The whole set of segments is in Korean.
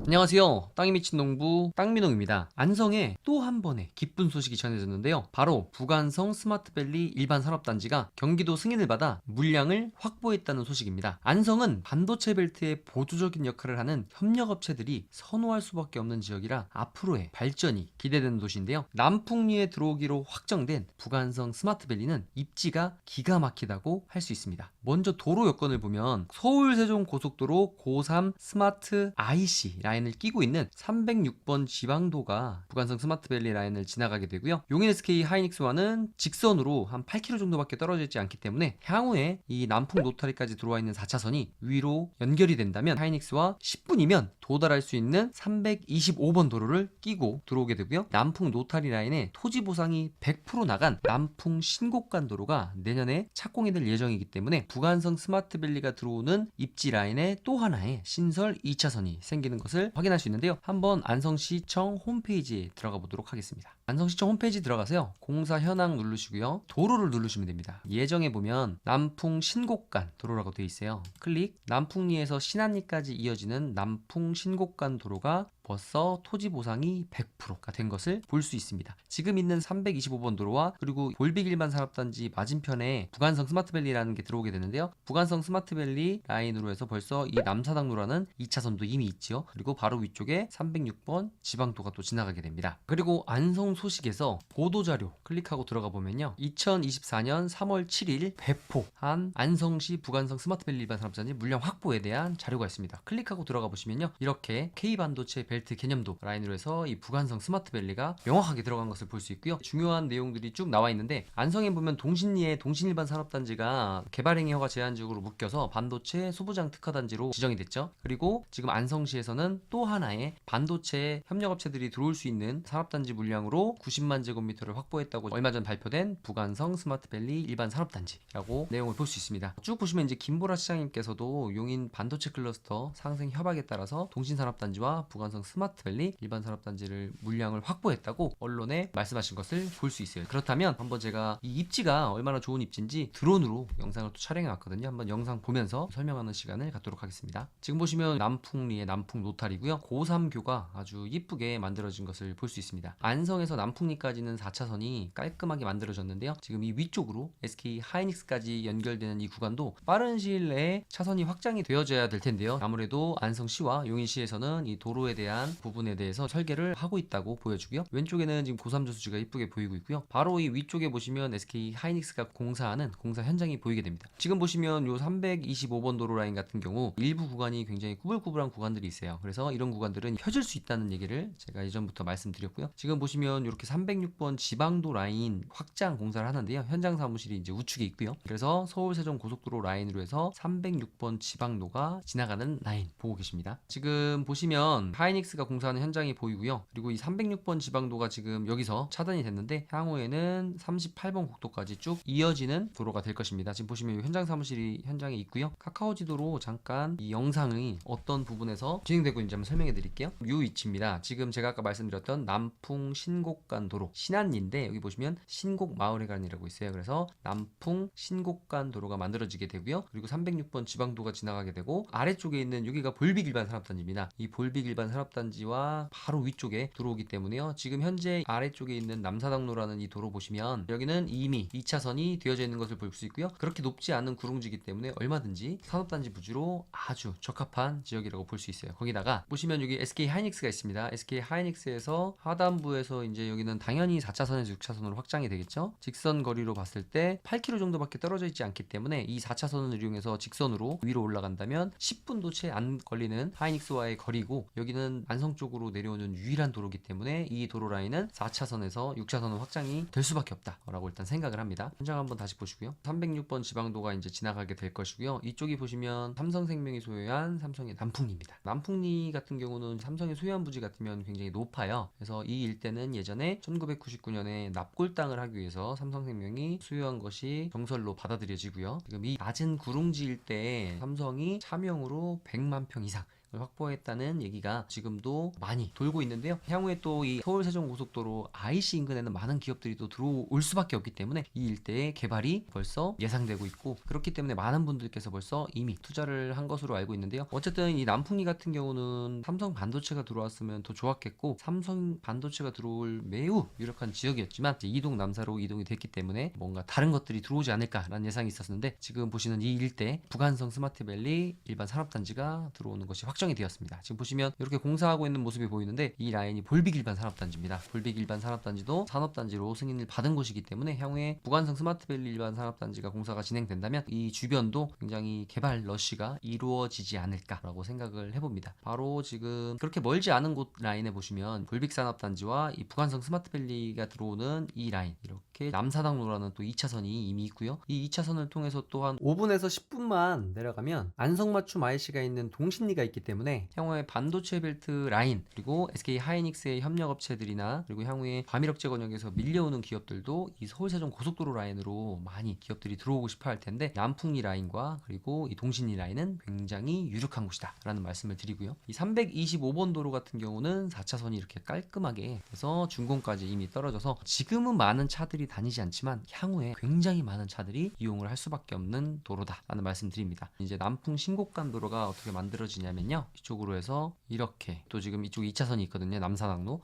안녕하세요. 땅이 미친 농부 땅민홍입니다. 안성에 또 한 번의 기쁜 소식이 전해졌는데요. 바로 부간성 스마트밸리 일반 산업단지가 경기도 승인을 받아 물량을 확보했다는 소식입니다. 안성은 반도체 벨트의 보조적인 역할을 하는 협력업체들이 선호할 수밖에 없는 지역이라 앞으로의 발전이 기대되는 도시인데요. 남풍리에 들어오기로 확정된 부간성 스마트밸리는 입지가 기가 막히다고 할 수 있습니다. 먼저 도로 여건을 보면 서울 세종 고속도로 고3 스마트 IC 라인을 끼고 있는 306번 지방도가 부간성 스마트밸리 라인을 지나가게 되고요. 용인 SK 하이닉스와는 직선으로 한 8km 정도밖에 떨어져 있지 않기 때문에 향후에 이 남풍 노타리까지 들어와 있는 4차선이 위로 연결이 된다면 하이닉스와 10분이면 도달할 수 있는 325번 도로를 끼고 들어오게 되고요. 남풍 노타리 라인에 토지 보상이 100% 나간 남풍 신곡간 도로가 내년에 착공이 될 예정이기 때문에 부간성 스마트밸리가 들어오는 입지 라인에 또 하나의 신설 2차선이 생기는 것을 확인할 수 있는데요. 한번 안성시청 홈페이지에 들어가 보도록 하겠습니다. 안성시청 홈페이지 들어가서요. 공사 현황 누르시고요. 도로를 누르시면 됩니다. 예정에 보면 남풍 신곡간 도로라고 되어 있어요. 클릭. 남풍리에서 신안리까지 이어지는 남풍 신곡간 도로가 벌써 토지 보상이 100%가 된 것을 볼 수 있습니다. 지금 있는 325번 도로와 그리고 볼빅 일반 산업단지 맞은편에 부간성 스마트밸리라는 게 들어오게 되는데요. 부간성 스마트밸리 라인으로 해서 벌써 이 남사당로라는 2차선도 이미 있지요. 그리고 바로 위쪽에 306번 지방도가 또 지나가게 됩니다. 그리고 안성 소식에서 보도자료 클릭하고 들어가 보면요. 2024년 3월 7일 배포한 안성시 부간성 스마트밸리 일반 산업단지 물량 확보에 대한 자료가 있습니다. 클릭하고 들어가 보시면요. 이렇게 K반도체 벨트 개념도 라인으로 해서 이 부간성 스마트밸리가 명확하게 들어간 것을 볼 수 있고요. 중요한 내용들이 쭉 나와 있는데 안성에 보면 동신리에 동신일반 산업단지가 개발행위 허가 제한지역으로 묶여서 반도체 소부장 특화단지로 지정이 됐죠. 그리고 지금 안성시에서는 또 하나의 반도체 협력업체들이 들어올 수 있는 산업단지 물량으로 90만 제곱미터를 확보했다고 얼마 전 발표된 부간성 스마트밸리 일반 산업단지라고 내용을 볼 수 있습니다. 쭉 보시면 이제 김보라 시장님께서도 용인 반도체 클러스터 상생 협약에 따라서 동신산업단지와 부간성 스마트밸리 일반 산업단지를 물량을 확보했다고 언론에 말씀하신 것을 볼 수 있어요. 그렇다면 한번 제가 이 입지가 얼마나 좋은 입지인지 드론으로 영상을 또 촬영해 왔거든요. 한번 영상 보면서 설명하는 시간을 갖도록 하겠습니다. 지금 보시면 남풍리의 남풍 노탈이고요. 고3교가 아주 이쁘게 만들어진 것을 볼 수 있습니다. 안성에서 남풍리까지는 4차선이 깔끔하게 만들어졌는데요. 지금 이 위쪽으로 SK 하이닉스까지 연결되는 이 구간도 빠른 시일 내에 차선이 확장이 되어져야 될 텐데요. 아무래도 안성시와 용인시에서는 이 도로에 대한 부분에 대해서 설계를 하고 있다고 보여주고요. 왼쪽에는 지금 고3 저수지가 이쁘게 보이고 있고요. 바로 이 위쪽에 보시면 SK 하이닉스가 공사하는 공사 현장이 보이게 됩니다. 지금 보시면 요 325번 도로 라인 같은 경우 일부 구간이 굉장히 꾸불꾸불한 구간들이 있어요. 그래서 이런 구간들은 펴질 수 있다는 얘기를 제가 예전부터 말씀드렸고요. 지금 보시면 이렇게 306번 지방도 라인 확장 공사를 하는데요. 현장 사무실이 이제 우측에 있고요. 그래서 서울 세종 고속도로 라인으로 해서 306번 지방도가 지나가는 라인 보고 계십니다. 지금 보시면 하이닉스가 공사하는 현장이 보이고요. 그리고 이 306번 지방도가 지금 여기서 차단이 됐는데 향후에는 38번 국도까지 쭉 이어지는 도로가 될 것입니다. 지금 보시면 현장 사무실이 현장에 있고요. 카카오 지도로 잠깐 이 영상이 어떤 부분에서 진행되고 있는지 한번 설명해 드릴게요. 이 위치입니다. 지금 제가 아까 말씀드렸던 남풍 신곡간 도로 신안리인데 여기 보시면 신곡마을회관이라고 있어요. 그래서 남풍 신곡간 도로가 만들어지게 되고요. 그리고 306번 지방도가 지나가게 되고 아래쪽에 있는 여기가 볼빅 일반 산업단지입니다. 이 볼빅 일반 산업단지와 바로 위쪽에 들어오기 때문에요. 지금 현재 아래쪽에 있는 남사당로라는 이 도로 보시면 여기는 이미 2차선이 되어져 있는 것을 볼 수 있고요. 그렇게 높지 않은 구릉지이기 때문에 얼마든지 산업단지 부지로 아주 적합한 지역이라고 볼 수 있어요. 거기다가 보시면 여기 SK 하이닉스가 있습니다. SK 하이닉스에서 하단부에서 이제 여기는 당연히 4차선에서 6차선으로 확장이 되겠죠. 직선 거리로 봤을 때 8km 정도밖에 떨어져 있지 않기 때문에 이 4차선을 이용해서 직선으로 위로 올라간다면 10분도 채 안 걸리는 하이닉스와의 거리고 여기는 안성 쪽으로 내려오는 유일한 도로이기 때문에 이 도로 라인은 4차선에서 6차선으로 확장이 될 수밖에 없다라고 일단 생각을 합니다. 현장 한번 다시 보시고요. 306번 지방도가 이제 지나가게 될 것이고요. 이쪽이 보시면 삼성생명이 소유한 삼성의 남풍리입니다. 남풍리 같은 경우는 삼성의 소유한 부지 같으면 굉장히 높아요. 그래서 이 일대는 예전에 1999년에 납골 땅을 하기 위해서 삼성생명이 소유한 것이 정설로 받아들여지고요. 지금 이 낮은 구릉지 일대에 삼성이 차명으로 100만 평 이상 확보했다는 얘기가 지금도 많이 돌고 있는데요. 향후에 또 이 서울 세종고속도로 IC 인근에는 많은 기업들이 또 들어올 수밖에 없기 때문에 이 일대의 개발이 벌써 예상되고 있고, 그렇기 때문에 많은 분들께서 벌써 이미 투자를 한 것으로 알고 있는데요. 어쨌든 이 남풍리 같은 경우는 삼성 반도체가 들어왔으면 더 좋았겠고, 삼성 반도체가 들어올 매우 유력한 지역이었지만 이제 이동 남사로 이동이 됐기 때문에 뭔가 다른 것들이 들어오지 않을까라는 예상이 있었는데, 지금 보시는 이 일대 부간성 스마트밸리 일반 산업단지가 들어오는 것이 확정이 되었습니다. 지금 보시면 이렇게 공사하고 있는 모습이 보이는데, 이 라인이 볼빅 일반 산업단지입니다. 볼빅 일반 산업단지도 산업단지로 승인을 받은 곳이기 때문에 향후에 부간성 스마트밸리 일반 산업단지가 공사가 진행된다면 이 주변도 굉장히 개발 러쉬가 이루어지지 않을까라고 생각을 해봅니다. 바로 지금 그렇게 멀지 않은 곳 라인에 보시면 볼빅 산업단지와 이 부간성 스마트밸리가 들어오는 이 라인, 이렇게 남사당로라는 또 2차선이 이미 있고요. 이 2차선을 통해서 또한 5분에서 10분만 내려가면 안성맞춤 IC가 있는 동신리가 있기 때문에 향후에 반도체 벨트 라인, 그리고 SK 하이닉스의 협력업체들이나 그리고 향후에 과밀억제 권역에서 밀려오는 기업들도 이 서울세종 고속도로 라인으로 많이 기업들이 들어오고 싶어 할 텐데, 남풍리 라인과 그리고 이 동신리 라인은 굉장히 유력한 곳이다 라는 말씀을 드리고요. 이 325번 도로 같은 경우는 4차선이 이렇게 깔끔하게 해서 준공까지 이미 떨어져서 지금은 많은 차들이 다니지 않지만 향후에 굉장히 많은 차들이 이용을 할 수밖에 없는 도로다 라는 말씀 드립니다. 이제 남풍 신곡간 도로가 어떻게 만들어지냐면요, 이쪽으로 해서 이렇게 또 지금 이쪽 2차선이 있거든요.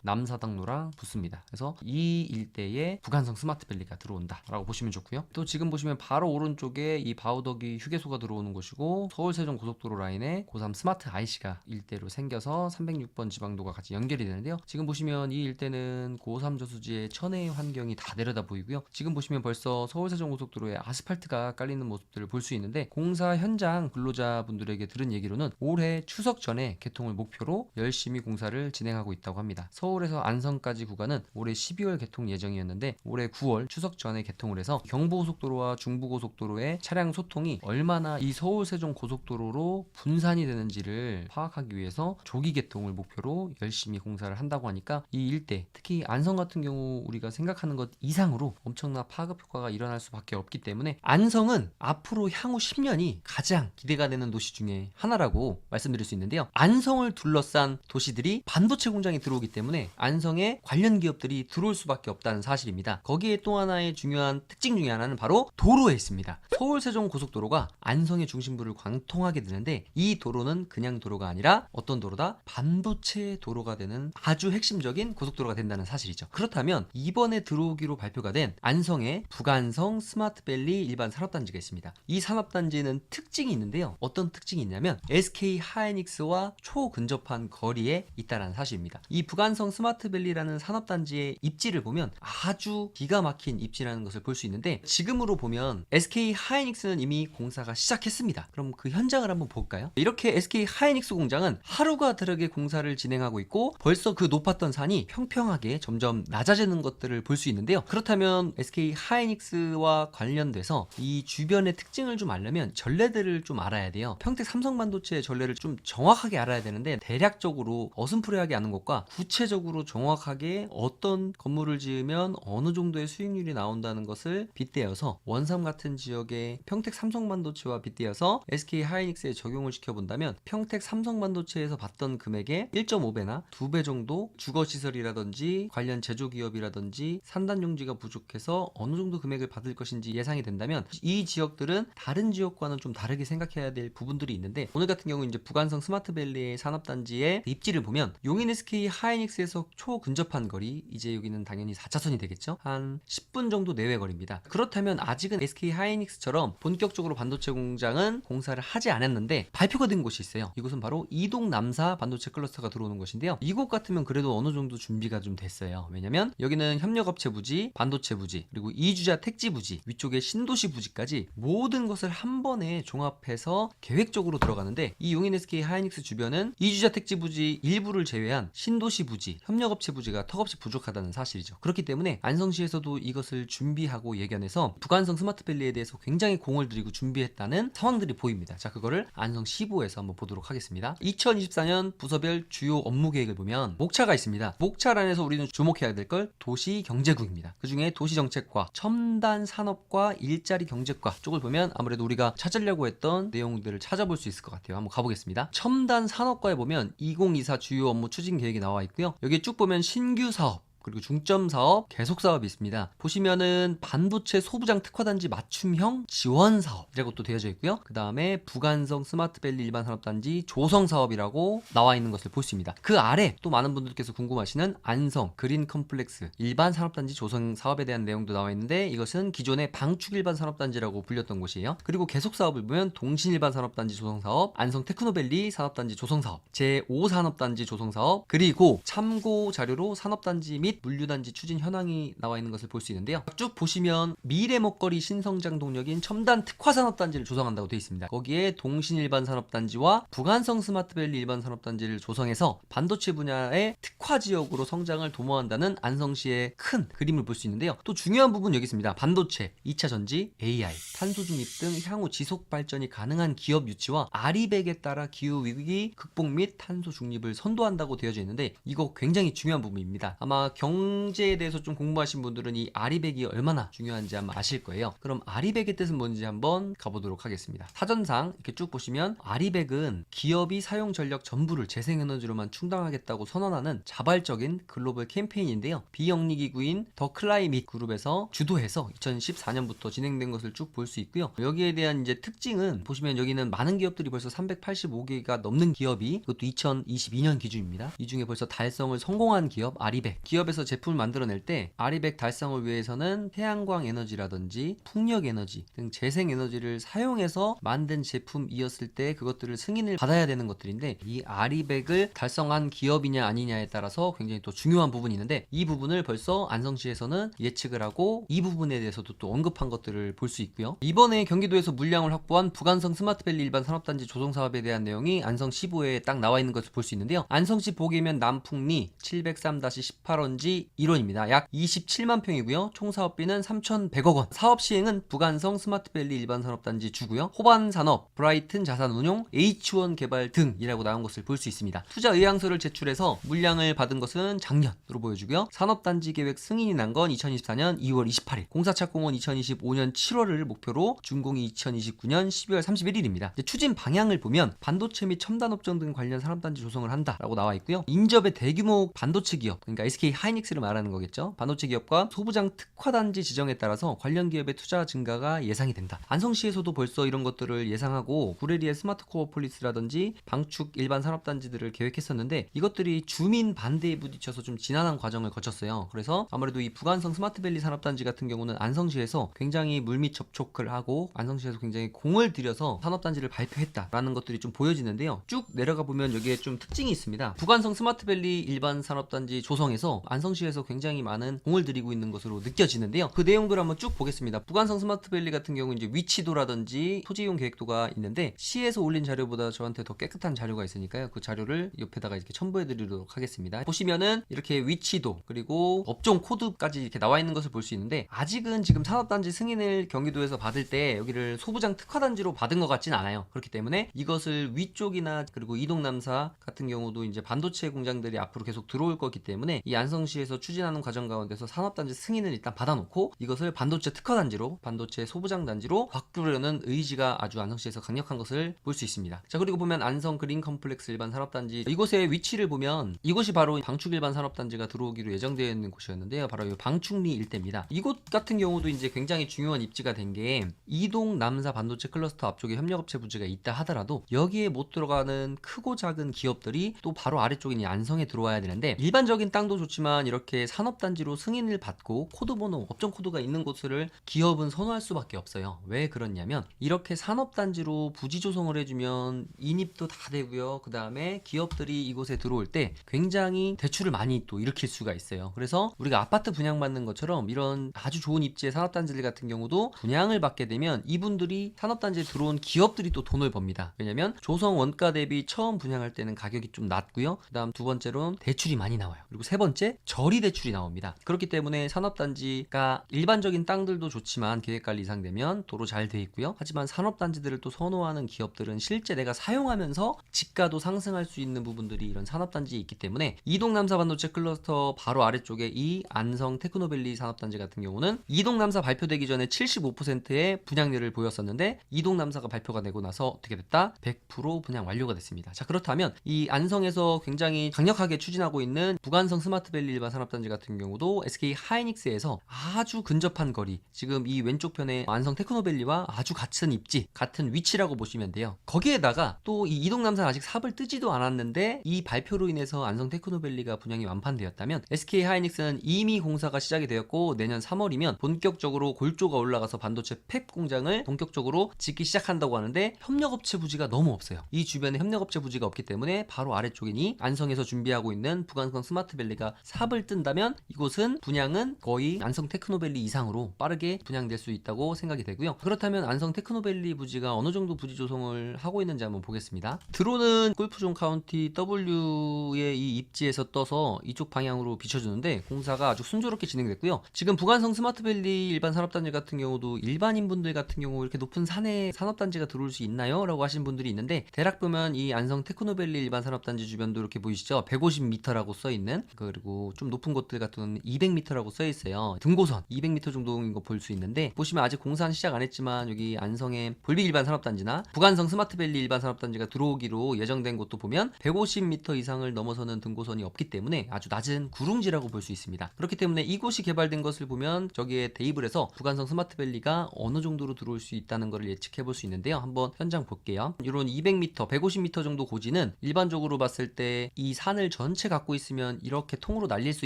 남사당로랑 붙습니다. 그래서 이 일대에 부간성 스마트밸리가 들어온다 라고 보시면 좋고요. 또 지금 보시면 바로 오른쪽에 이 바우더기 휴게소가 들어오는 곳이고, 서울세종 고속도로 라인에 고3 스마트 IC가 일대로 생겨서 306번 지방도가 같이 연결이 되는데요. 지금 보시면 이 일대는 고3 저수지의 천혜의 환경이 다 내려다 보이고요. 지금 보시면 벌써 서울세종 고속도로에 아스팔트가 깔리는 모습들을 볼 수 있는데, 공사 현장 근로자분들에게 들은 얘기로는 올해 추석 전에 개통을 목표로 열심히 공사를 진행하고 있다고 합니다. 서울에서 안성까지 구간은 올해 12월 개통 예정이었는데 올해 9월 추석 전에 개통을 해서 경부고속도로와 중부고속도로의 차량 소통이 얼마나 이 서울세종 고속도로로 분산이 되는지를 파악하기 위해서 조기 개통을 목표로 열심히 공사를 한다고 하니까 이 일대, 특히 안성 같은 경우 우리가 생각하는 것 이상으로 엄청난 파급 효과가 일어날 수밖에 없기 때문에 안성은 앞으로 향후 10년이 가장 기대가 되는 도시 중에 하나라고 말씀드릴 수 있는데요. 안성을 둘러싼 도시들이 반도체 공장이 들어오기 때문에 안성에 관련 기업들이 들어올 수밖에 없다는 사실입니다. 거기에 또 하나의 중요한 특징 중에 하나는 바로 도로에 있습니다. 서울세종 고속도로가 안성의 중심부를 관통하게 되는데, 이 도로는 그냥 도로가 아니라 어떤 도로다? 반도체 도로가 되는 아주 핵심적인 고속도로가 된다는 사실이죠. 그렇다면 이번에 들어오기로 발표가 된 안성의 부간성 스마트밸리 일반 산업단지가 있습니다. 이 산업단지는 특징이 있는데요. 어떤 특징이 있냐면 SK 하이닉스와 초근접한 거리에 있다는 사실입니다. 이 부간성 스마트밸리라는 산업단지의 입지를 보면 아주 기가 막힌 입지라는 것을 볼 수 있는데, 지금으로 보면 SK 하이닉스는 이미 공사가 시작했습니다. 그럼 그 현장을 한번 볼까요? 이렇게 SK 하이닉스 공장은 하루가 다르게 공사를 진행하고 있고, 벌써 그 높았던 산이 평평하게 점점 낮아지는 것들을 볼 수 있는데요. 그렇다면 SK 하이닉스와 관련돼서 이 주변의 특징을 좀 알려면 전례들을 좀 알아야 돼요. 평택 삼성반도체의 전례를 좀 정확하게 알아야 되는데, 대략적으로 어슴푸레하게 아는 것과 구체적으로 정확하게 어떤 건물을 지으면 어느 정도의 수익률이 나온다는 것을 빗대어서 원삼 같은 지역의 평택 삼성반도체와 빗대어서 SK 하이닉스에 적용을 시켜본다면 평택 삼성반도체에서 받던 금액의 1.5배나 2배 정도 주거시설이라든지 관련 제조기업이라든지 산단용지가 부족해서 어느 정도 금액을 받을 것인지 예상이 된다면, 이 지역들은 다른 지역과는 좀 다르게 생각해야 될 부분들이 있는데, 오늘 같은 경우 이제 부간성 스마트밸리 산업단지의 입지를 보면 용인 SK 하이닉스에서 초근접한 거리, 이제 여기는 당연히 4차선이 되겠죠. 한 10분 정도 내외 거리입니다. 그렇다면 아직은 SK 하이닉스처럼 본격적으로 반도체 공장은 공사를 하지 않았는데 발표가 된 곳이 있어요. 이곳은 바로 이동 남사 반도체 클러스터가 들어오는 곳인데요. 이곳 같으면 그래도 어느 정도 준비가 좀 됐어요. 왜냐면 여기는 협력업체 부지, 반도체 부지, 그리고 이주자 택지 부지, 위쪽에 신도시 부지까지 모든 것을 한 번에 종합해서 계획적으로 들어가는데, 이 용인 SK 하이닉스 주변은 이주자 택지 부지 일부를 제외한 신도시 부지, 협력업체 부지가 턱없이 부족하다는 사실이죠. 그렇기 때문에 안성시에서도 이것을 준비하고 예견해서 부간성 스마트밸리에 대해서 굉장히 공을 들이고 준비했다는 상황들이 보입니다. 자, 그거를 안성시부에서 한번 보도록 하겠습니다. 2024년 부서별 주요 업무 계획을 보면 목차가 있습니다. 목차란에서 우리는 주목해야 될 걸 도시경제국입니다. 그 중에 도시정책과 첨단 산업과 일자리 경제과 쪽을 보면 아무래도 우리가 찾으려고 했던 내용들을 찾아볼 수 있을 것 같아요. 한번 가보겠습니다. 첨단 산업과에 보면 2024 주요 업무 추진 계획이 나와 있고요. 여기 쭉 보면 신규 사업, 그리고 중점 사업, 계속 사업이 있습니다. 보시면은 반도체 소부장 특화단지 맞춤형 지원 사업이라고 또 되어져 있고요. 그 다음에 부간성 스마트밸리 일반 산업단지 조성 사업이라고 나와 있는 것을 볼 수 있습니다. 그 아래 또 많은 분들께서 궁금하시는 안성 그린 컴플렉스 일반 산업단지 조성 사업에 대한 내용도 나와 있는데, 이것은 기존의 방축 일반 산업단지라고 불렸던 곳이에요. 그리고 계속 사업을 보면 동신 일반 산업단지 조성 사업, 안성 테크노밸리 산업단지 조성 사업, 제5 산업단지 조성 사업, 그리고 참고 자료로 산업단지 및 물류단지 추진 현황이 나와 있는 것을 볼 수 있는데요. 쭉 보시면 미래 먹거리 신성장 동력인 첨단 특화산업단지를 조성한다고 되어 있습니다. 거기에 동신 일반 산업단지와 부간성 스마트밸리 일반 산업단지를 조성해서 반도체 분야의 특화 지역으로 성장을 도모한다는 안성시의 큰 그림을 볼 수 있는데요. 또 중요한 부분 여기 있습니다. 반도체, 2차 전지, AI, 탄소 중립 등 향후 지속 발전이 가능한 기업 유치와 아리백에 따라 기후 위기 극복 및 탄소 중립을 선도한다고 되어져 있는데, 이거 굉장히 중요한 부분입니다. 아마 경제에 대해서 좀 공부하신 분들은 이 아리백이 얼마나 중요한지 아마 아실 거예요. 그럼 아리백의 뜻은 뭔지 한번 가보도록 하겠습니다. 사전상 이렇게 쭉 보시면 아리백은 기업이 사용 전력 전부를 재생에너지로만 충당하겠다고 선언하는 자발적인 글로벌 캠페인인데요. 비영리기구인 더 클라이밋 그룹에서 주도해서 2014년부터 진행된 것을 쭉 볼 수 있고요. 여기에 대한 이제 특징은 보시면 여기는 많은 기업들이 벌써 385개가 넘는 기업이, 그것도 2022년 기준입니다. 이 중에 벌써 달성을 성공한 기업 아리백. 기업에서 제품을 만들어낼 때 아리백 달성을 위해서는 태양광 에너지라든지 풍력 에너지 등 재생 에너지를 사용해서 만든 제품이었을 때 그것들을 승인을 받아야 되는 것들인데, 이 아리백을 달성한 기업이냐 아니냐에 따라서 굉장히 또 중요한 부분이 있는데, 이 부분을 벌써 안성시에서는 예측을 하고 이 부분에 대해서도 또 언급한 것들을 볼 수 있고요. 이번에 경기도에서 물량을 확보한 부간성 스마트밸리 일반 산업단지 조성 사업에 대한 내용이 안성 15회에 딱 나와 있는 것을 볼 수 있는데요. 안성시 보계면 남풍리 703-18원지 1원입니다. 약 27만 평이고요. 총 사업비는 3,100억 원. 사업 시행은 부간성 스마트밸리 일반 산업단지 주고요. 호반 산업, 브라이튼 자산 운용, H1 개발 등이라고 나온 것을 볼 수 있습니다. 투자 의향서를 제출해서 물량을 받은 것은 작년으로 보여주고요. 산업단지 계획 승인이 난 건 2024년 2월 28일, 공사착공은 2025년 7월을 목표로, 준공이 2029년 12월 31일입니다. 추진 방향을 보면 반도체 및 첨단업종 등 관련 산업단지 조성을 한다라고 나와 있고요. 인접의 대규모 반도체 기업, 그러니까 SK 하이닉스를 말하는 거겠죠. 반도체 기업과 소부장 특화단지 지정에 따라서 관련 기업의 투자 증가가 예상이 된다. 안성시에서도 벌써 이런 것들을 예상하고 구레리의 스마트코어 폴리스라든지 방축 일반 산업단지들을 계획했었는데, 이것들이 주민 반대에 부딪혀서 좀 지난한 과정을 거쳤어요. 그래서 아무래도 이 부간성 스마트밸리 산업단지 같은 경우는 안성시에서 굉장히 물밑 접촉을 하고 안성시에서 굉장히 공을 들여서 산업단지를 발표했다라는 것들이 좀 보여지는데요. 쭉 내려가 보면 여기에 좀 특징이 있습니다. 부간성 스마트밸리 일반 산업단지 조성에서 안성시에서 굉장히 많은 공을 들이고 있는 것으로 느껴지는데요. 그 내용들 한번 쭉 보겠습니다. 부간성 스마트밸리 같은 경우 이제 위치도라든지 토지 이용 계획도가 있는데, 시에서 올린 자료보다 저한테 더 깨끗한 자료가 있으니까요. 그 자료를 옆에다가 이렇게 첨부해 드리도록 하겠습니다. 보시면은 이렇게 위치도 그리고 업종 코드까지 이렇게 나와 있는 것을 볼 수 있는데, 아직은 지금 산업단지 승인을 경기도에서 받을 때 여기를 소부장 특화단지로 받은 것 같진 않아요. 그렇기 때문에 이것을 위쪽이나 그리고 이동남사 같은 경우도 이제 반도체 공장들이 앞으로 계속 들어올 거기 때문에 이 안성시에서 추진하는 과정 가운데서 산업단지 승인을 일단 받아놓고 이것을 반도체 특화단지로, 반도체 소부장 단지로 바꾸려는 의지가 아주 안성시에서 강력한 것을 볼 수 있습니다. 자, 그리고 보면 안성 그린 컴플렉스 일반 산업단지, 이곳의 위치를 보면 이곳이 바로 방축 일반 산업단지가 들어오기로 예정되어 있는 곳이었는데요. 바로 이 방축리 일대입니다. 이곳 같은 경우도 이제 굉장히 중요한 입지가 된 게, 이동 남사 반도체 클러스터 앞쪽에 협력업체 부지가 있다 하더라도 여기에 못 들어가는 크고 작은 기업들이 또 바로 아래쪽인 이 안성에 들어와야 되는데, 일반적인 땅도 좋지만 이렇게 산업단지로 승인을 받고 코드번호, 업종 코드가 있는 곳을 기업은 선호할 수밖에 없어요. 왜 그렇냐면, 이렇게 산업단지로 부지 조성을 해주면 인입도 다 되고요. 그 다음에 기업들이 이곳에 들어올 때 굉장히 대출을 많이 또 일으킬 수가 있어요. 그래서 우리가 아파트 분양받는 것처럼 이런 아주 좋은 입지의 산업단지들 같은 경우도 분양을 받게 되면 이분들이 산업단지에 들어온 기업들이 또 돈을 법니다. 왜냐면 조성 원가 대비 처음 분양할 때는 가격이 좀 낮고요. 그 다음 두 번째로는 대출이 많이 나와요. 그리고 세 번째, 저리 대출이 나옵니다. 그렇기 때문에 산업단지가 일반적인 땅들도 좋지만 계획관리 이상 되면 도로 잘 돼 있고요. 하지만 산업단지들을 또 선호하는 기업들은 실제 내가 사용하면서 지가도 상승할 수 있는 부분들이 이런 산업단지에 있기 때문에 이동 남사 반도체 클러스터 바로 아래쪽에 이 안성 테크노밸리 산업단지 같은 경우는 이동 남사 발표되기 전에 75%의 분양률을 보였었는데 이동 남사가 발표가 되고 나서 어떻게 됐다? 100% 분양 완료가 됐습니다. 자, 그렇다면 이 안성에서 굉장히 강력하게 추진하고 있는 북안성 스마트밸리 일반 산업단지 같은 경우도 SK 하이닉스에서 아주 근접한 거리, 지금 이 왼쪽 편에 안성 테크노밸리와 아주 같은 입지, 같은 위치라고 보시면 돼요. 거기에다가 또 이 이동 남사는 아직 삽을 뜨지도 않았는데 이 발표로 인해서 안성 테크노밸리가 분양이 완판되었다면 SK 하이닉스는 이미 공사가 시작이 되었고 내년 3월이면 본격적으로 골조가 올라가서 반도체 팹 공장을 본격적으로 짓기 시작한다고 하는데 협력업체 부지가 너무 없어요. 이 주변에 협력업체 부지가 없기 때문에 바로 아래쪽이니 안성에서 준비하고 있는 북안성 스마트밸리가 삽을 뜬다면 이곳은 분양은 거의 안성 테크노밸리 이상으로 빠르게 분양될 수 있다고 생각이 되고요. 그렇다면 안성 테크노밸리 부지가 어느 정도 부지 조성을 하고 있는지 한번 보겠습니다. 드론은 골프존 카운티 W의 이 입지에서 떠서 이쪽 방향으로 비춰주는데 공사가 아주 순조롭게 진행됐고요. 지금 북안성 스마트밸리 일반 산업단지 같은 경우도 일반인분들 같은 경우 이렇게 높은 산에 산업단지가 들어올 수 있나요? 라고 하신 분들이 있는데 대략 보면 이 안성 테크노밸리 일반 산업단지 주변도 이렇게 보이시죠? 150m라고 써있는, 그리고 좀 높은 곳들 같은 200m라고 써있어요. 등고선 200m 정도인 거 볼 수 있는데 보시면 아직 공사는 시작 안 했지만 여기 안성의 볼빅 일반 산업단지나 북안성 스마트밸리 일반 산업단지가 들어오기로 예정된 곳도 보면 150m 이상을 넘어서는 등고선이 없기 때문에 아주 낮은 구릉지라고 볼 수 있습니다. 그렇기 때문에 이곳이 개발된 것을 보면 저기에 대입을 해서 북안성 스마트밸리가 어느 정도로 들어올 수 있다는 것을 예측해 볼 수 있는데요. 한번 현장 볼게요. 이런 200m, 150m 정도 고지는 일반적으로 봤을 때 이 산을 전체 갖고 있으면 이렇게 통으로 날릴 수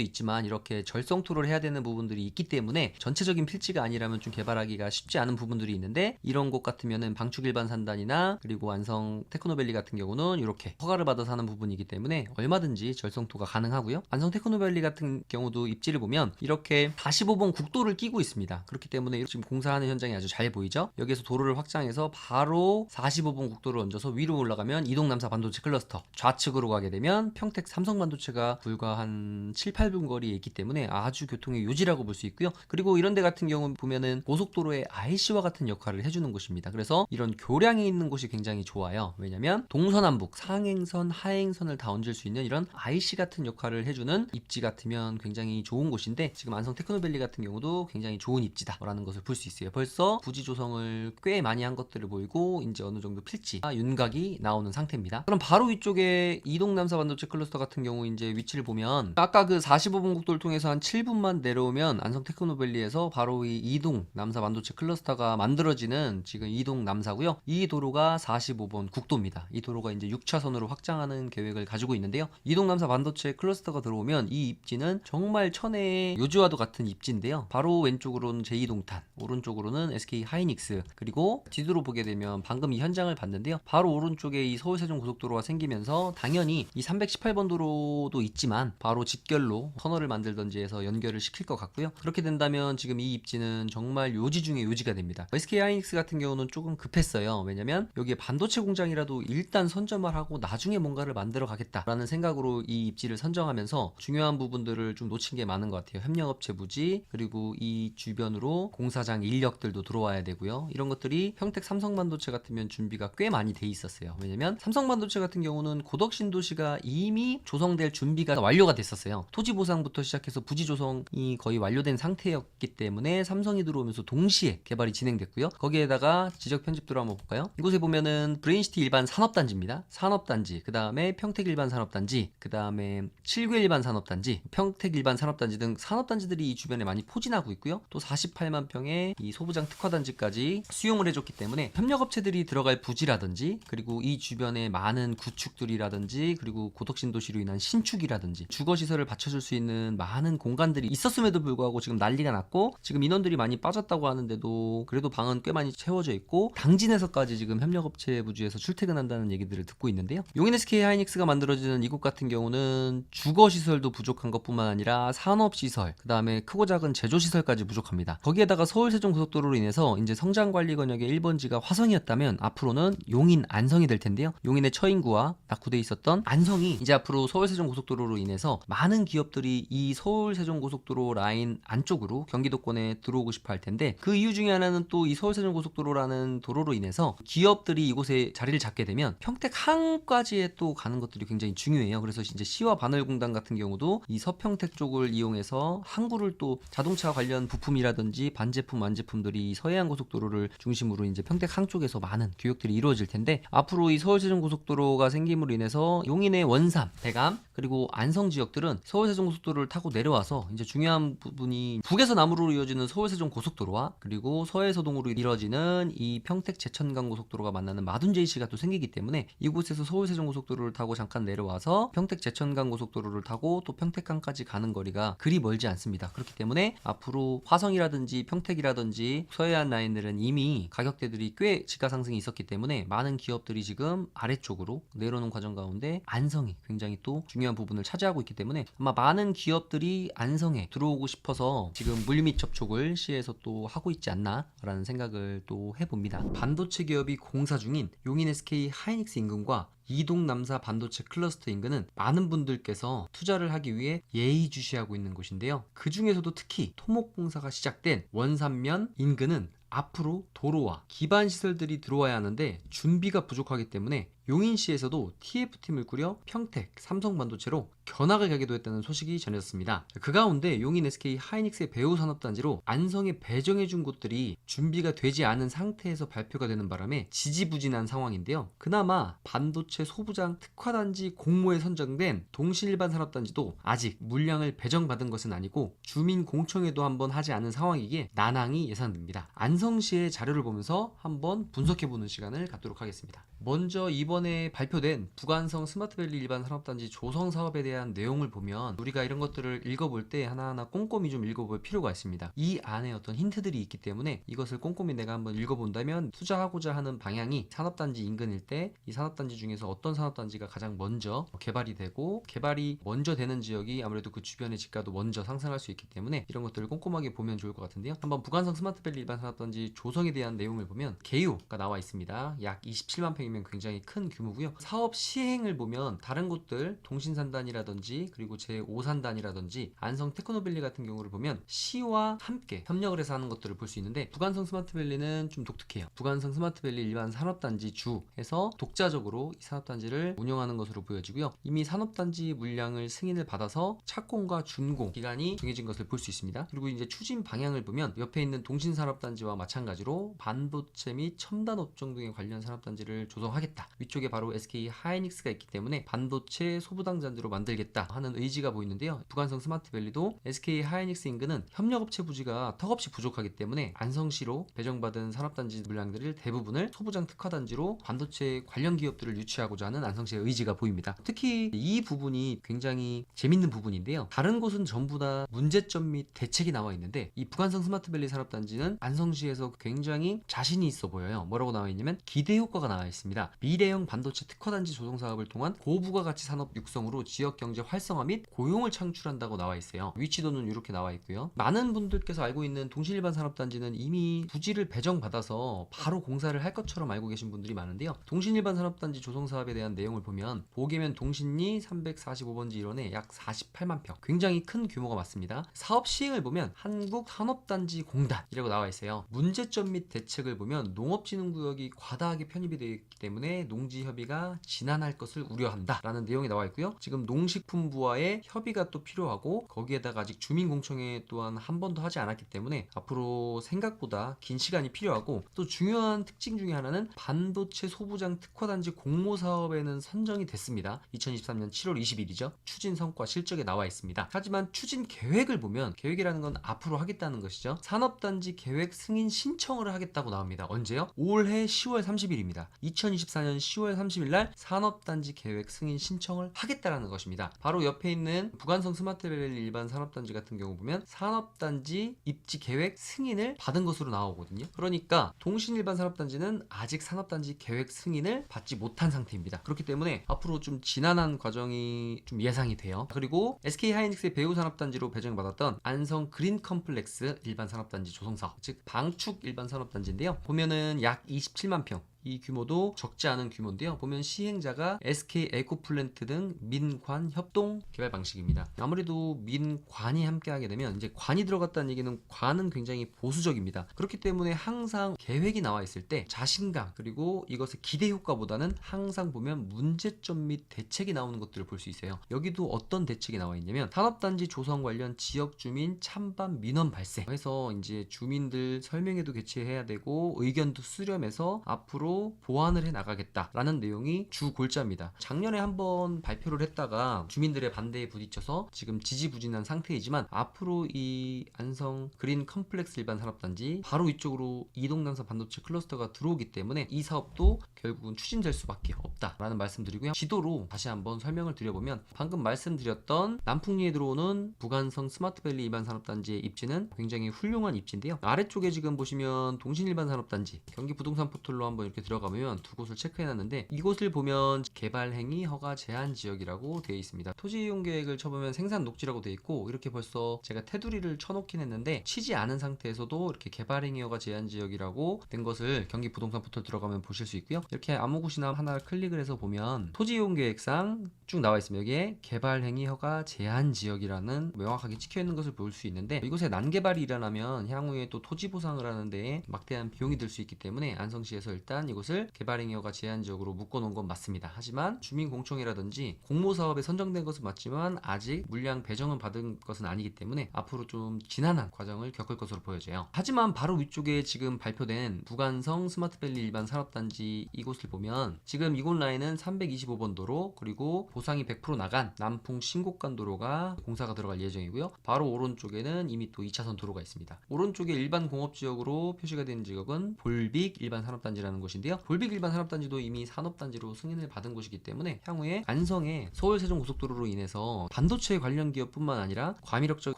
있지만 이렇게 절성토를 해야 되는 부분들이 있기 때문에 전체적인 필지가 아니라면 좀 개발하기가 쉽지 않은 부분들이 있는데 이런 곳 같으면은 방축 일반 산단이나 그리고 안성 테크노밸리 같은 경우는 이렇게 허가를 받아서 하는 부분이기 때문에 얼마든지 절성토가 가능하고요. 안성 테크노밸리 같은 경우도 입지를 보면 이렇게 45번 국도를 끼고 있습니다. 그렇기 때문에 지금 공사하는 현장이 아주 잘 보이죠? 여기서 도로를 확장해서 바로 45번 국도를 얹어서 위로 올라가면 이동 남사 반도체 클러스터, 좌측으로 가게 되면 평택 삼성 반도체가 불과 한 7, 8분 거리에 있기 때문에 아주 교통의 요지라고 볼 수 있고요. 그리고 이런 데 같은 경우 보면은 고속도로의 IC와 같은 역할을 해주는 곳입니다. 그래서 이런 교량이 있는 곳이 굉장히 좋아요. 왜냐면 동서남북 상행선, 하행선을 다 얹을 수 있는 이런 IC 같은 역할을 해주는 입지 같으면 굉장히 좋은 곳인데 지금 안성 테크노밸리 같은 경우도 굉장히 좋은 입지다라는 것을 볼 수 있어요. 벌써 부지 조성을 꽤 많이 한 것들을 보이고 이제 어느 정도 필지, 윤곽이 나오는 상태입니다. 그럼 바로 위쪽에 이동 남사 반도체 클러스터 같은 경우 이제 위치를 보면 아까 그 45분 국도를 통해서 한 7분만 내려오면 안성 테크노밸리에서 바로 이 이동 남사 반도체 클러스터가 만들어지는 지금 이동 남사고요. 이 도로가 45번 국도입니다. 이 도로가 이제 6차선으로 확장하는 계획을 가지고 있는데요. 이동 남사 반도체 클러스터가 들어오면 이 입지는 정말 천혜의 요지와도 같은 입지인데요. 바로 왼쪽으로는 제2동탄, 오른쪽으로는 SK 하이닉스, 그리고 뒤로 보게 되면 방금 이 현장을 봤는데요. 바로 오른쪽에 이 서울 세종 고속도로가 생기면서 당연히 이 318번 도로도 있지만 바로 직결로 터널을 만들던지 해서 연결을 시킬 것 같고요. 그렇게 된다면 지금 이 입지는 정말 요지 중에 요지가 됩니다. SK 하이닉스 같은 경우는 조금 급했어요. 왜냐면 여기에 반도체 공장이라도 일단 선점을 하고 나중에 뭔가를 만들어 가겠다라는 생각으로 이 입지를 선정하면서 중요한 부분들을 좀 놓친 게 많은 것 같아요. 협력업체 부지, 그리고 이 주변으로 공사장 인력들도 들어와야 되고요. 이런 것들이 평택 삼성반도체 같으면 준비가 꽤 많이 돼 있었어요. 왜냐면 삼성반도체 같은 경우는 고덕 신도시가 이미 조성될 준비가 완료가 됐었어요. 토지 보상부터 시작해서 부지 조성이 거의 완료된 상태였기 때문에 삼성이 들어오면서 동시에 개발이 진행됐고요. 거기에다가 지적 편집도를 한번 볼까요? 이곳에 보면은 브레인시티 일반 산업단지입니다. 산업단지, 그 다음에 평택 일반 산업단지, 그 다음에 칠괴 일반 산업단지, 평택 일반 산업단지 등 산업단지들이 이 주변에 많이 포진하고 있고요. 또 48만 평의 이 소부장 특화단지까지 수용을 해줬기 때문에 협력업체들이 들어갈 부지라든지 그리고 이 주변에 많은 구축들이라든지 그리고 고덕신도시로 인한 신축이라든지 주거시설을 받쳐줄 수 있는 많은 공간들이 있었음에도 불구하고 지금 난리가 났고 지금 인원들이 많이 빠졌다고 하는데도 그래도 방은 꽤 많이 채워져 있고 당진에서까지 지금 협력업체 부지에서 출퇴근한다는 얘기들을 듣고 있는데요. 용인 SK 하이닉스가 만들어지는 이곳 같은 경우는 주거시설도 부족한 것뿐만 아니라 산업시설, 그 다음에 크고 작은 제조시설까지 부족합니다. 거기에다가 서울 세종 고속도로로 인해서 이제 성장관리권역의 1번지가 화성이었다면 앞으로는 용인 안성이 될 텐데요. 용인의 처인구와 낙후돼 있었던 안성이 이제 앞으로 서울 세종 고속도로로 인해서 많은 기업들이 이 서울 세종고속도로 라인 안쪽으로 경기도권에 들어오고 싶어 할 텐데, 그 이유 중에 하나는 또 이 서울 세종고속도로라는 도로로 인해서 기업들이 이곳에 자리를 잡게 되면 평택항까지에 또 가는 것들이 굉장히 중요해요. 그래서 이제 시와 바늘공단 같은 경우도 이 서평택 쪽을 이용해서 항구를 또 자동차 관련 부품이라든지 반제품, 완제품들이 서해안 고속도로를 중심으로 이제 평택항 쪽에서 많은 교역들이 이루어질 텐데, 앞으로 이 서울세종고속도로가 생김으로 인해서 용인의 원삼, 대감, 그리고 안성 지역들은 서울세종고속도로를 타고 내려와서 이제 중요한 부분이 북에서 남으로 이어지는 서울세종고속도로와 그리고 서해서동으로 이뤄지는 이 평택 제천간 고속도로가 만나는 마둔제이시가 또 생기기 때문에 이곳에서 서울세종고속도로를 타고 잠깐 내려와서 평택 제천간 고속도로를 타고 또 평택항까지 가는 거리가 그리 멀지 않습니다. 그렇기 때문에 앞으로 화성이라든지 평택이라든지 서해안 라인들은 이미 가격대들이 꽤 지가 상승이 있었기 때문에 많은 기업들이 지금 아래쪽으로 내려오는 과정 가운데 안성이 굉장히 또 중요한 부분을 차지하고 있기 때문에 아마 많은 기업들이 안성에 들어오고 싶어서 지금 물밑 접촉을 시에서 또 하고 있지 않나라는 생각을 또 해봅니다. 반도체 기업이 공사 중인 용인 SK 하이닉스 인근과 이동 남사 반도체 클러스터 인근은 많은 분들께서 투자를 하기 위해 예의주시하고 있는 곳인데요. 그 중에서도 특히 토목공사가 시작된 원산면 인근은 앞으로 도로와 기반 시설들이 들어와야 하는데 준비가 부족하기 때문에 용인시에서도 TF팀을 꾸려 평택, 삼성반도체로 견학을 가기도 했다는 소식이 전해졌습니다. 그 가운데 용인 SK 하이닉스의 배후 산업단지로 안성에 배정해준 곳들이 준비가 되지 않은 상태에서 발표가 되는 바람에 지지부진한 상황인데요. 그나마 반도체 소부장 특화단지 공모에 선정된 동신일반 산업단지도 아직 물량을 배정받은 것은 아니고 주민 공청회도 한번 하지 않은 상황이기에 난항이 예상됩니다. 안성시의 자료를 보면서 한번 분석해보는 시간을 갖도록 하겠습니다. 먼저 이번에 발표된 북안성 스마트밸리 일반 산업단지 조성 사업에 대한 내용을 보면 우리가 이런 것들을 읽어볼 때 하나하나 꼼꼼히 좀 읽어볼 필요가 있습니다. 이 안에 어떤 힌트들이 있기 때문에 이것을 꼼꼼히 내가 한번 읽어본다면 투자하고자 하는 방향이 산업단지 인근일 때 이 산업단지 중에서 어떤 산업단지가 가장 먼저 개발이 되고, 개발이 먼저 되는 지역이 아무래도 그 주변의 집가도 먼저 상승할 수 있기 때문에 이런 것들을 꼼꼼하게 보면 좋을 것 같은데요. 한번 북안성 스마트밸리 일반 산업단지 조성에 대한 내용을 보면 개요가 나와 있습니다. 약 27만 평이면 굉장히 큰 규모고요. 사업 시행을 보면 다른 곳들 동신산단이라든지 그리고 제5산단이라든지 안성 테크노밸리 같은 경우를 보면 시와 함께 협력을 해서 하는 것들을 볼 수 있는데, 북안성 스마트밸리는 좀 독특해요. 북안성 스마트밸리 일반 산업단지 주에서 독자적으로 이 산업단지를 운영하는 것으로 보여지고요. 이미 산업단지 물량을 승인을 받아서 착공과 준공 기간이 정해진 것을 볼 수 있습니다. 그리고 이제 추진 방향을 보면 옆에 있는 동신산업단지와 마찬가지로 반도체 및 첨단 업종 등에 관련 산업단지를 조성하겠다. 위쪽에 바로 SK 하이닉스가 있기 때문에 반도체 소부당단지로 만들겠다 하는 의지가 보이는데요. 북안성 스마트밸리도 SK 하이닉스 인근은 협력업체 부지가 턱없이 부족하기 때문에 안성시로 배정받은 산업단지 물량들을 대부분을 소부장 특화단지로 반도체 관련 기업들을 유치하고자 하는 안성시의 의지가 보입니다. 특히 이 부분이 굉장히 재밌는 부분인데요. 다른 곳은 전부 다 문제점 및 대책이 나와 있는데 이 북안성 스마트밸리 산업단지는 안성시에서 굉장히 자신이 있어 보여요. 뭐라고 나와 있냐면 기대 효과가 나와 있습니다. 미래형 반도체 특화단지 조성 사업을 통한 고부가가치 산업 육성으로 지역 경제 활성화 및 고용을 창출한다고 나와 있어요. 위치도는 이렇게 나와 있고요. 많은 분들께서 알고 있는 동신일반 산업단지는 이미 부지를 배정받아서 바로 공사를 할 것처럼 알고 계신 분들이 많은데요. 동신일반 산업단지 조성 사업에 대한 내용을 보면 보계면 동신리 345번지 일원에 약 48만 평, 굉장히 큰 규모가 맞습니다. 사업 시행을 보면 한국산업단지공단이라고 나와 있어요. 문제점 및 대책을 보면 농업진흥구역이 과다하게 편입이 되어 있기 때문에 농지협의가 지난할 것을 우려한다 라는 내용이 나와 있고요. 지금 농식품부와의 협의가 또 필요하고, 거기에다가 아직 주민공청회 또한 한 번도 하지 않았기 때문에 앞으로 생각보다 긴 시간이 필요하고, 또 중요한 특징 중에 하나는 반도체 소부장 특화단지 공모사업에는 선정이 됐습니다. 2023년 7월 20일이죠. 추진 성과 실적에 나와 있습니다. 하지만 추진 계획을 보면, 계획이라는 건 앞으로 하겠다는 것이죠. 산업단지 계획 승인 신청을 하겠다고 나옵니다. 언제요? 올해 10월 30일입니다. 2024년 10월 30일 날 산업단지 계획 승인 신청을 하겠다라는 것입니다. 바로 옆에 있는 북안성 스마트밸리 일반 산업단지 같은 경우 보면 산업단지 입지 계획 승인을 받은 것으로 나오거든요. 그러니까 동신일반 산업단지는 아직 산업단지 계획 승인을 받지 못한 상태입니다. 그렇기 때문에 앞으로 좀 지난한 과정이 좀 예상이 돼요. 그리고 SK 하이닉스의 배후 산업단지로 배정받았던 안성 그린 컴플렉스 일반 산업단지 조성사업, 즉 방축 일반 산업단지인데요. 보면은 약 27만 평, 이 규모도 적지 않은 규모인데요. 보면 시행자가 SK 에코플랜트 등 민관 협동 개발 방식입니다. 아무래도 민관이 함께하게 되면 이제 관이 들어갔다는 얘기는 관은 굉장히 보수적입니다. 그렇기 때문에 항상 계획이 나와 있을 때 자신감 그리고 이것의 기대 효과보다는 항상 보면 문제점 및 대책이 나오는 것들을 볼 수 있어요. 여기도 어떤 대책이 나와 있냐면 산업단지 조성 관련 지역 주민 찬반 민원 발생 해서 이제 주민들 설명회도 개최해야 되고 의견도 수렴해서 앞으로 보완을 해 나가겠다라는 내용이 주 골자입니다. 작년에 한번 발표를 했다가 주민들의 반대에 부딪혀서 지금 지지부진한 상태이지만 앞으로 이 안성 그린 컴플렉스 일반 산업단지 바로 이쪽으로 이동남사 반도체 클러스터가 들어오기 때문에 이 사업도 결국은 추진될 수밖에 없다라는 말씀드리고요. 지도로 다시 한번 설명을 드려보면 방금 말씀드렸던 남풍리에 들어오는 부간성 스마트밸리 일반 산업단지의 입지는 굉장히 훌륭한 입지인데요. 아래쪽에 지금 보시면 동신 일반 산업단지 경기 부동산 포털로 한번 이렇게 들어가면 두 곳을 체크해놨는데 이곳을 보면 개발 행위 허가 제한 지역이라고 되어 있습니다. 토지 이용 계획을 쳐보면 생산 녹지라고 되어 있고 이렇게 벌써 제가 테두리를 쳐놓긴 했는데 치지 않은 상태에서도 이렇게 개발 행위 허가 제한 지역이라고 된 것을 경기 부동산 포털 들어가면 보실 수 있고요. 이렇게 아무 곳이나 하나를 클릭을 해서 보면 토지 이용 계획상 쭉 나와 있습니다. 여기에 개발 행위 허가 제한 지역이라는 명확하게 찍혀 있는 것을 볼 수 있는데 이곳에 난개발이 일어나면 향후에 또 토지 보상을 하는데 막대한 비용이 들 수 있기 때문에 안성시에서 일단 이곳을 개발 행위 허가 제한 지역으로 묶어놓은 건 맞습니다. 하지만 주민공청회라든지 공모사업에 선정된 것은 맞지만 아직 물량 배정은 받은 것은 아니기 때문에 앞으로 좀 지난한 과정을 겪을 것으로 보여져요. 하지만 바로 위쪽에 지금 발표된 부간성 스마트밸리 일반 산업단지 이곳을 보면 지금 이곳 라인은 325번 도로 그리고 보상이 100% 나간 남풍 신곡간 도로가 공사가 들어갈 예정이고요. 바로 오른쪽에는 이미 또 2차선 도로가 있습니다. 오른쪽에 일반 공업지역으로 표시가 된 지역은 볼빅 일반 산업단지라는 곳인데요. 볼빅 일반 산업단지도 이미 산업단지로 승인을 받은 곳이기 때문에 향후에 안성에 서울 세종고속도로로 인해서 반도체 관련 기업뿐만 아니라 과밀역적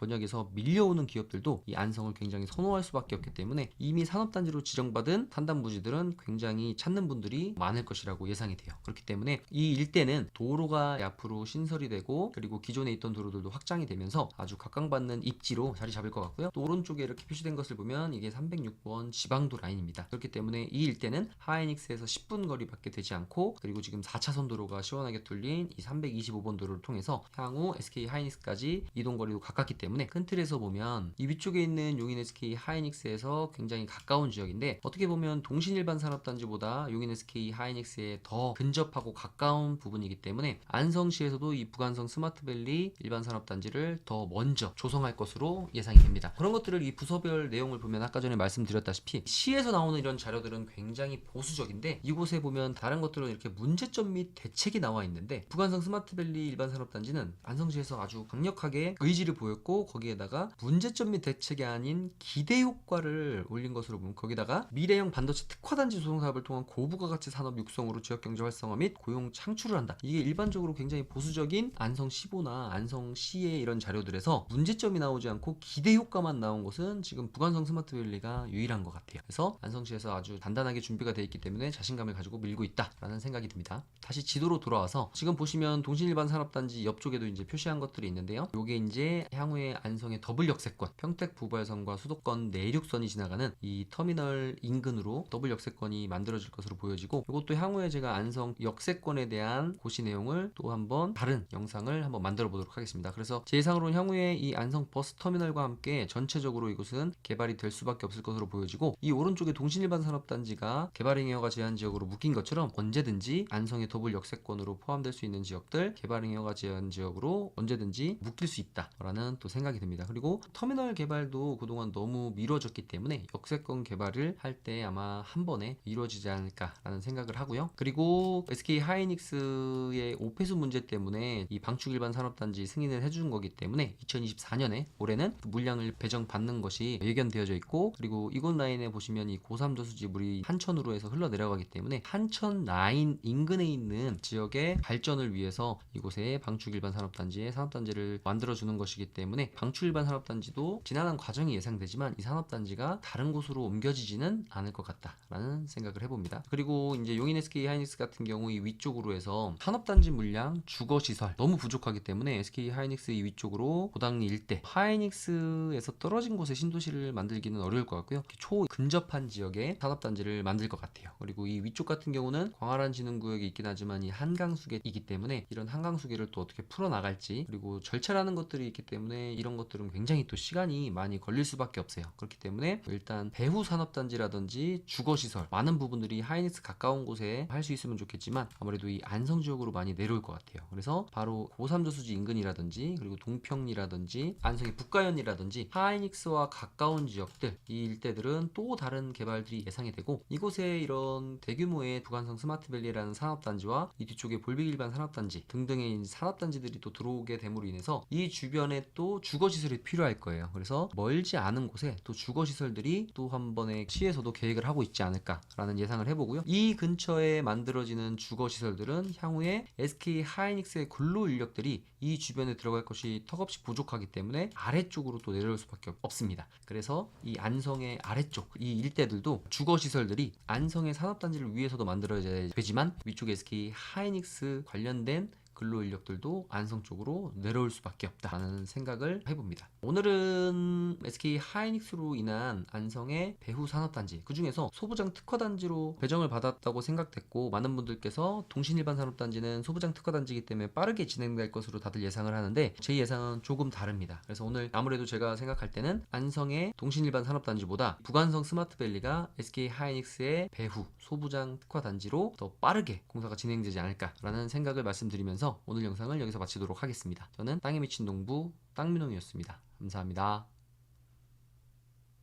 권역에서 밀려오는 기업들도 이 안성을 굉장히 선호할 수밖에 없기 때문에 이미 산업단지로 지정받은 산단부지들은 굉장히 찾는 분들이 많을 것이라고 예상이 돼요. 그렇기 때문에 이 일대는 도로가 앞으로 신설이 되고 그리고 기존에 있던 도로들도 확장이 되면서 아주 각광받는 입지로 자리 잡을 것 같고요. 또 오른쪽에 이렇게 표시된 것을 보면 이게 306번 지방도 라인입니다. 그렇기 때문에 이 일대는 하이닉스에서 10분 거리밖에 되지 않고 그리고 지금 4차선 도로가 시원하게 뚫린 이 325번 도로를 통해서 향후 SK 하이닉스까지 이동거리도 가깝기 때문에 큰 틀에서 보면 이 위쪽에 있는 용인 SK 하이닉스에서 굉장히 가까운 지역인데 어떻게 보면 동신일반 산업단지보다 용인 SK 하이닉스에 더 근접하고 가까운 부분이기 때문에 안성시에서도 이 부간성 스마트밸리 일반 산업단지를 더 먼저 조성할 것으로 예상이 됩니다. 그런 것들을 이 부서별 내용을 보면 아까 전에 말씀드렸다시피 시에서 나오는 이런 자료들은 굉장히 보수적인데 이곳에 보면 다른 것들은 이렇게 문제점 및 대책이 나와 있는데 부간성 스마트밸리 일반 산업단지는 안성시에서 아주 강력하게 의지를 보였고 거기에다가 문제점 및 대책이 아닌 기대 효과를 올린 것으로 보면 거기다가 미래형 반도체 특화단지 조성 사업을 통한 고부가 가치 산업 육성으로 지역경제 활성화 및 고용 창출을 한다. 이게 일반적으로 굉장히 보수적인 안성시보나 안성시의 이런 자료들에서 문제점이 나오지 않고 기대 효과만 나온 것은 지금 부간성 스마트밸리가 유일한 것 같아요. 그래서 안성시에서 아주 단단하게 준비가 되어 있기 때문에 자신감을 가지고 밀고 있다라는 생각이 듭니다. 다시 지도로 돌아와서 지금 보시면 동신일반 산업단지 옆쪽에도 이제 표시한 것들이 있는데요. 요게 이제 향후에 안성의 더블 역세권, 평택 부발선과 수도권 내륙선이 지나가는 이 터미널 인근으로 더블 역세권이 만들어질 것으로 보여지고 이것도 향후에 제가 안성 역세권에 대한 고시 내용을 또 한번 다른 영상을 한번 만들어 보도록 하겠습니다. 그래서 제 예상으로는 향후에 이 안성 버스 터미널과 함께 전체적으로 이곳은 개발이 될 수밖에 없을 것으로 보여지고 이 오른쪽에 동신일반 산업단지가 개발행위 허가 제한 지역으로 묶인 것처럼 언제든지 안성의 더블 역세권으로 포함될 수 있는 지역들 개발행위 허가 제한 지역으로 언제든지 묶일 수 있다라는 또 생각이 듭니다. 그리고 터미널 개발도 그동안 너무 미뤄졌기 때문에 역세권 개발을 할 때 아마 한 번에 이루어지지 않을까라는 생각을 하고요. 그리고 SK 하이닉스의 오폐수 문제 때문에 이 방축 일반 산업단지 승인을 해준 거기 때문에 2024년에 올해는 물량을 배정받는 것이 예견되어져 있고 그리고 이곳 라인에 보시면 이 고삼저수지 물이 한천으로 해서 흘러내려가기 때문에 한천 라인 인근에 있는 지역의 발전을 위해서 이곳에 방축 일반 산업단지의 산업단지를 만들어주는 것이기 때문에 방축 일반 산업단지도 지난한 과정이 예상되지만 이 산업단지가 다른 곳으로 옮겨지지는 않을 것 같다라는 생각을 해봅니다. 그리고 이제 용인 SK 하이닉스 같은 경우 이 위쪽으로 해서 산업단지 물량 물량, 주거시설 너무 부족하기 때문에 SK 하이닉스 이 위쪽으로 고당리 일대, 하이닉스에서 떨어진 곳에 신도시를 만들기는 어려울 것 같고요. 초 근접한 지역에 산업단지를 만들 것 같아요. 그리고 이 위쪽 같은 경우는 광활한 진흥구역이 있긴 하지만 이 한강수계이기 때문에 이런 한강수계를 또 어떻게 풀어나갈지, 그리고 절차라는 것들이 있기 때문에 이런 것들은 굉장히 또 시간이 많이 걸릴 수밖에 없어요. 그렇기 때문에 일단 배후 산업단지라든지 주거시설 많은 부분들이 하이닉스 가까운 곳에 할 수 있으면 좋겠지만 아무래도 이 안성 지역으로 많이 내려올 것 같아요. 그래서 바로 고삼저수지 인근이라든지 그리고 동평리라든지 안성의 북가현이라든지 하이닉스와 가까운 지역들, 이 일대들은 또 다른 개발들이 예상이 되고, 이곳에 이런 대규모의 부간성 스마트밸리라는 산업단지와 이 뒤쪽에 볼빅 일반 산업단지 등등의 산업단지들이 또 들어오게 됨으로 인해서 이 주변에 또 주거시설이 필요할 거예요. 그래서 멀지 않은 곳에 또 주거시설들이 또 한 번에 시에서도 계획을 하고 있지 않을까라는 예상을 해보고요. 이 근처에 만들어지는 주거시설들은 향후에 SK 하이닉스의 근로 인력들이 이 주변에 들어갈 것이 턱없이 부족하기 때문에 아래쪽으로 또 내려올 수밖에 없습니다. 그래서 이 안성의 아래쪽 이 일대들도 주거시설들이 안성의 산업단지를 위해서도 만들어져야 되지만 위쪽에 SK 하이닉스 관련된 근로 인력들도 안성 쪽으로 내려올 수밖에 없다라는 생각을 해봅니다. 오늘은 SK 하이닉스로 인한 안성의 배후 산업단지, 그 중에서 소부장 특화단지로 배정을 받았다고 생각됐고, 많은 분들께서 동신일반 산업단지는 소부장 특화단지이기 때문에 빠르게 진행될 것으로 다들 예상을 하는데 제 예상은 조금 다릅니다. 그래서 오늘 아무래도 제가 생각할 때는 안성의 동신일반 산업단지보다 부간성 스마트밸리가 SK 하이닉스의 배후 소부장 특화단지로 더 빠르게 공사가 진행되지 않을까라는 생각을 말씀드리면서 오늘 영상을 여기서 마치도록 하겠습니다. 저는 땅에 미친 농부 땅민홍이었습니다. 감사합니다.